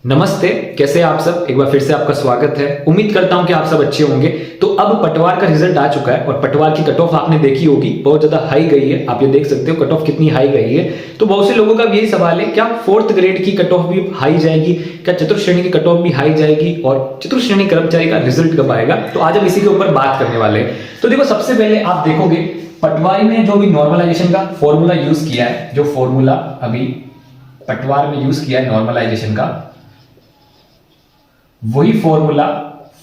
नमस्ते, कैसे हैं आप सब। एक बार फिर से आपका स्वागत है। उम्मीद करता हूं कि आप सब अच्छे होंगे। तो अब पटवार का रिजल्ट आ चुका है और पटवार की कट ऑफ आपने देखी होगी, बहुत ज्यादा हाई गई है। आप ये देख सकते हो कट ऑफ कितनी हाई गई है। तो बहुत से लोगों का यही सवाल है, क्या फोर्थ ग्रेड की कट ऑफ भी हाई जाएगी, क्या चतुर्थ श्रेणी की कट ऑफ भी हाई जाएगी और चतुर्थ श्रेणी कर्मचारी का रिजल्ट कब आएगा। तो आज हम इसी के ऊपर बात करने वाले हैं। तो देखो, सबसे पहले आप देखोगे पटवारी ने जो भी नॉर्मलाइजेशन का फॉर्मूला यूज किया है, जो फॉर्मूला अभी पटवार में यूज किया है नॉर्मलाइजेशन का, वही फॉर्मूला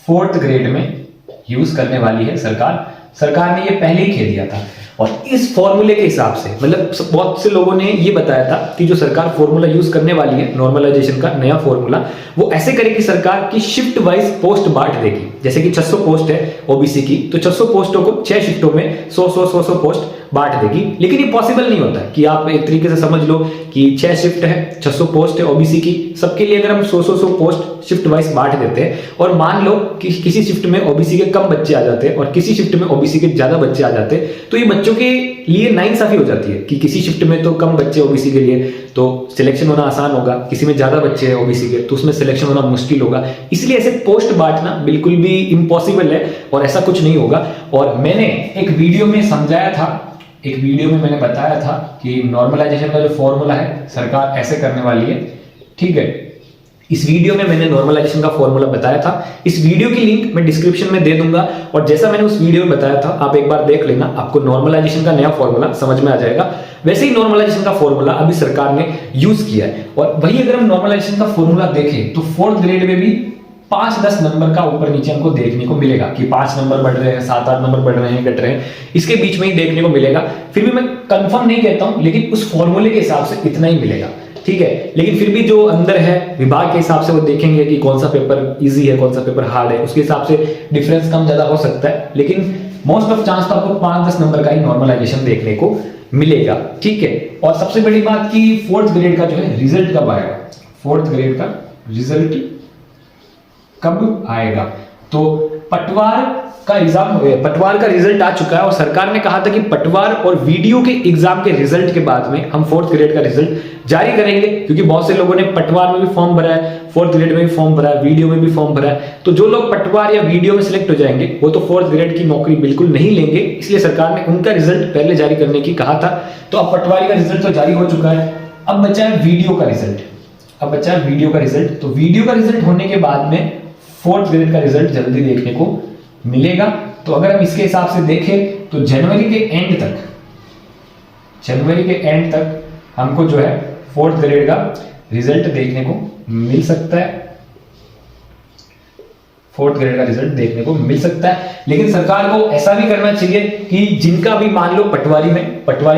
फोर्थ ग्रेड में यूज करने वाली है सरकार ने ये पहले ही कह दिया था। और इस फॉर्मूले के हिसाब से, मतलब बहुत से लोगों ने ये बताया था कि जो सरकार फॉर्मूला यूज करने वाली है नॉर्मलाइजेशन का नया फॉर्मूला, वो ऐसे करेगी सरकार की शिफ्ट वाइज पोस्ट बांट देगी। जैसे कि 600 पोस्ट है ओबीसी की, तो 600 पोस्टों को 6 शिफ्टों में 100 पोस्ट बांट देगी। लेकिन ये पॉसिबल नहीं होता है कि आप एक तरीके से समझ लो कि 6 शिफ्ट है, 600 पोस्ट है ओबीसी की, सबके लिए अगर हम 100 पोस्ट शिफ्ट वाइज बांट देते हैं और मान लो कि किसी शिफ्ट में ओबीसी के कम बच्चे आ जाते हैं और किसी शिफ्ट में ओबीसी के ज्यादा बच्चे आ जाते हैं, तो ये बच्चों के लिए नाइंसाफी हो जाती है कि किसी शिफ्ट में तो कम बच्चे ओबीसी के लिए तो सिलेक्शन होना आसान होगा, किसी में ज्यादा बच्चे हैं ओबीसी के तो उसमें सिलेक्शन होना मुश्किल होगा। इसलिए ऐसे पोस्ट बांटना बिल्कुल भी इम्पॉसिबल है और ऐसा कुछ नहीं होगा। और मैंने एक वीडियो में समझाया था, एक वीडियो में मैंने बताया था कि नॉर्मलाइजेशन का जो फॉर्मूला है सरकार ऐसे करने वाली है, ठीक है। इस वीडियो में मैंने नॉर्मलाइजेशन का फॉर्मूला बताया था। इस वीडियो की लिंक मैं डिस्क्रिप्शन में दे दूंगा और जैसा मैंने उस वीडियो में बताया था आप एक बार देख लेना, आपको नॉर्मलाइजेशन का नया फॉर्मूला समझ में आ जाएगा। वैसे ही नॉर्मलाइजेशन का फॉर्मूला अभी सरकार ने यूज किया है। और वही अगर हम नॉर्मलाइजेशन का फॉर्मूला देखें तो फोर्थ ग्रेड में भी 5-10 नंबर का ऊपर नीचे हमको देखने को मिलेगा कि 5 नंबर बढ़ रहे हैं, 7-8 नंबर बढ़ रहे हैं, घट रहे हैं, इसके बीच में ही देखने को मिलेगा। फिर भी मैं कंफर्म नहीं कहता हूं, लेकिन उस फॉर्मूले के हिसाब से इतना ही मिलेगा, ठीक है। लेकिन फिर भी जो अंदर है विभाग के हिसाब से वो देखेंगे कि कौन सा पेपर इजी है, कौन सा पेपर हार्ड है, उसके हिसाब से डिफरेंस कम ज्यादा हो सकता है। लेकिन मोस्ट ऑफ चांस तो आपको 5-10 नंबर का ही नॉर्मलाइजेशन देखने को मिलेगा, ठीक है। और सबसे बड़ी बात कि फोर्थ ग्रेड का जो है रिजल्ट कब आएगा, फोर्थ ग्रेड का रिजल्ट कब आएगा। तो पटवार का रिजल्ट आ चुका है और सरकार ने कहा था कि पटवार और वीडियो के एग्जाम के रिजल्ट के बाद में हम फोर्थ ग्रेड का रिजल्ट जारी करेंगे। क्योंकि बहुत से लोगों ने पटवार में भी फॉर्म भरा है, फोर्थ ग्रेड में भी फॉर्म भरा है, वीडियो में भी फॉर्म भरा है। तो जो लोग पटवार या वीडियो में सिलेक्ट हो जाएंगे वो तो फोर्थ ग्रेड की नौकरी बिल्कुल नहीं लेंगे, इसलिए सरकार ने उनका रिजल्ट पहले जारी करने की कहा था। तो अब पटवारी का रिजल्ट तो जारी हो चुका है, अब बचा है वीडियो का रिजल्ट। तो वीडियो का रिजल्ट होने के बाद में फोर्थ ग्रेड का रिजल्ट जल्दी देखने को मिलेगा। तो अगर हम इसके हिसाब से देखें तो जनवरी के एंड तक हमको जो है फोर्थ ग्रेड का रिजल्ट देखने को मिल सकता है, फोर्थ ग्रेड का रिजल्ट देखने को मिल सकता है। लेकिन सरकार को ऐसा भी करना चाहिए कि जिनका भी मान लो पटवारी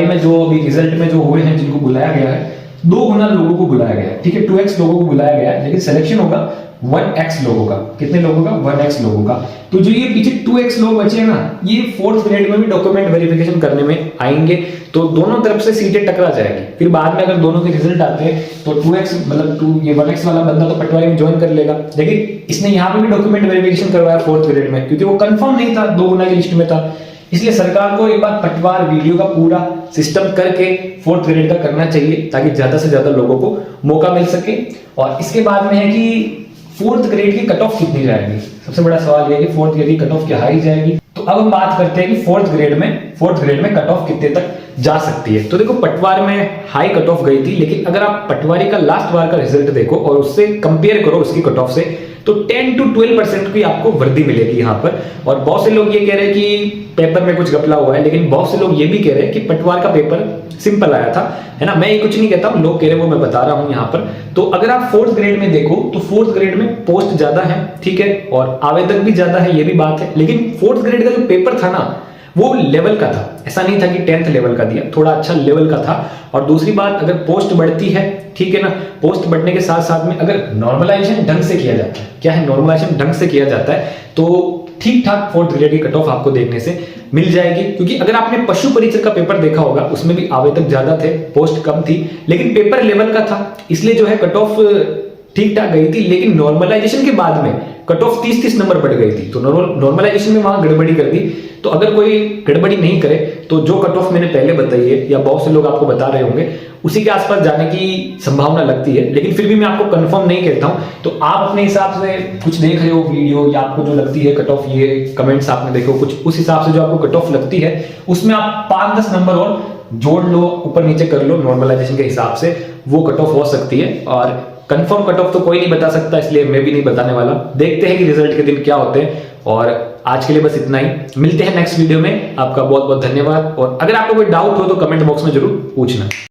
में जो अभी रिजल्ट में जो हुए हैं, जिनको बुलाया गया है, 2 गुना लोगों को बुलाया गया है, ठीक है, 2x लोगों को बुलाया गया है, लेकिन सिलेक्शन होगा 1x लोगों का। कितने लोगों का? 1x लोगों का। तो जो ये पीछे 2x लोग बचे हैं ना, ये फोर्थ ग्रेड में भी डॉक्यूमेंट वेरिफिकेशन करने में आएंगे, तो दोनों तरफ से सीटें टकरा जाएगी। फिर बाद में अगर दोनों के रिजल्ट आते हैं तो 2x मतलब ये 1x वाला बंदा तो पटवारी में ज्वाइन कर लेगा, लेकिन इसने यहाँ पे भी डॉक्यूमेंट वेरिफिकेशन करवाया फोर्थ ग्रेड में, क्योंकि वो कंफर्म नहीं था, 2 गुना की लिस्ट में था। इसलिए सरकार को एक बार पटवार वीडियो का पूरा सिस्टम करके फोर्थ ग्रेड का करना चाहिए, ताकि ज्यादा से ज्यादा लोगों को मौका मिल सके। और इसके बाद में है कि फोर्थ ग्रेड की कट ऑफ कितनी जाएगी। सबसे बड़ा सवाल यह है कि फोर्थ ग्रेड की कट ऑफ क्या हाई जाएगी। तो अब हम बात करते हैं कि फोर्थ ग्रेड में कट ऑफ कितने तक जा सकती है। तो देखो, पटवार में हाई कट ऑफ गई थी, लेकिन अगर आप पटवारी का लास्ट बार का रिजल्ट देखो और उससे कंपेयर करो उसकी कट ऑफ से, तो 10 to 12% की आपको वृद्धि मिलेगी यहाँ पर। और बहुत से लोग ये कह रहे हैं कि पेपर में कुछ घपला हुआ है, लेकिन बहुत से लोग ये भी कह रहे हैं कि पटवार का पेपर सिंपल आया था, है ना। मैं ये कुछ नहीं कहता हूँ, लोग कह रहे हैं वो मैं बता रहा हूँ यहाँ पर। तो अगर आप फोर्थ ग्रेड में देखो तो फोर्थ ग्रेड में पोस्ट ज्यादा है, ठीक है, और आवेदक भी ज्यादा है, ये भी बात है। लेकिन फोर्थ ग्रेड का जो पेपर था ना, वो लेवल का था, ऐसा नहीं था कि 10th लेवल का दिया, थोड़ा अच्छा लेवल का था। और दूसरी बात, अगर पोस्ट बढ़ती है, ठीक है ना, पोस्ट बढ़ने के साथ साथ में अगर नॉर्मलाइजेशन ढंग से किया जाता है, क्या है, नॉर्मलाइजेशन ढंग से किया जाता है, तो ठीक ठाक फोर्थ ग्रेड की कट ऑफ आपको देखने से मिल जाएगी। क्योंकि अगर आपने पशु परिचर का पेपर देखा होगा, उसमें भी आवेदक ज्यादा थे, पोस्ट कम थी, लेकिन पेपर लेवल का था, इसलिए जो है कट ऑफ ठीक ठाक गई थी। लेकिन नॉर्मलाइजेशन के बाद में कट ऑफ 30-30 नंबर बढ़ गई थी, तो नॉर्मलाइजेशन में वहां गड़बड़ी कर दी। तो अगर कोई गड़बड़ी नहीं करे तो जो कट ऑफ मैंने पहले बताई है, या बहुत से लोग आपको बता रहे होंगे, उसी के आसपास जाने की संभावना लगती है, लेकिन फिर भी मैं आपको कंफर्म नहीं कहता हूं। तो आप अपने हिसाब से कुछ देख रहे हो वीडियो, या आपको जो लगती है कट ऑफ, ये कमेंट्स आपने देखो कुछ, उस हिसाब से जो आपको कट ऑफ लगती है उसमें आप 5-10 नंबर और जोड़ लो, ऊपर नीचे कर लो नॉर्मलाइजेशन के हिसाब से, वो कट ऑफ हो सकती है। और कंफर्म कट ऑफ तो कोई नहीं बता सकता, इसलिए मैं भी नहीं बताने वाला। देखते हैं कि रिजल्ट के दिन क्या होते हैं। और आज के लिए बस इतना ही, मिलते हैं नेक्स्ट वीडियो में। आपका बहुत बहुत धन्यवाद, और अगर आपको कोई डाउट हो तो कमेंट बॉक्स में जरूर पूछना।